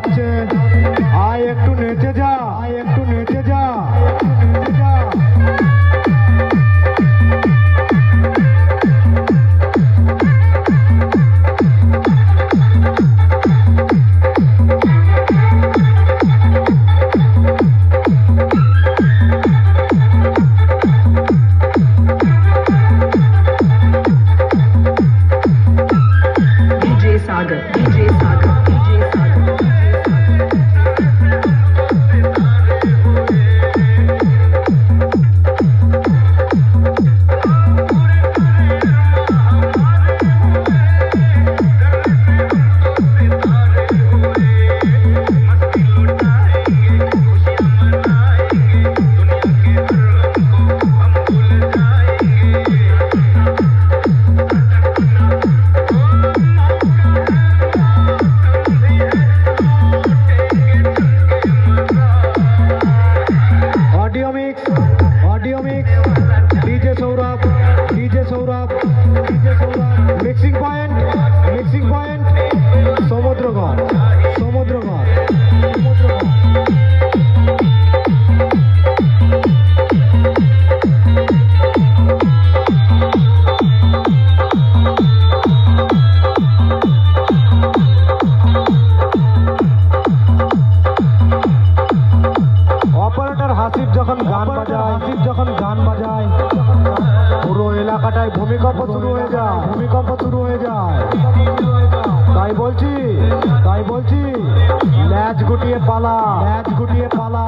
যাচ্ছে, আয় একটু নেচে যা, আয় একটু নেচে যা, নেচে যা। Audio mix DJ Saurabh mixing point Samudragarh Hasib যখন গান বাজায় পুরো এলাকাটায় ভূমিকম্প শুরু হয়ে যায়। তাই বলছি ল্যাজ গুটিয়ে পালা।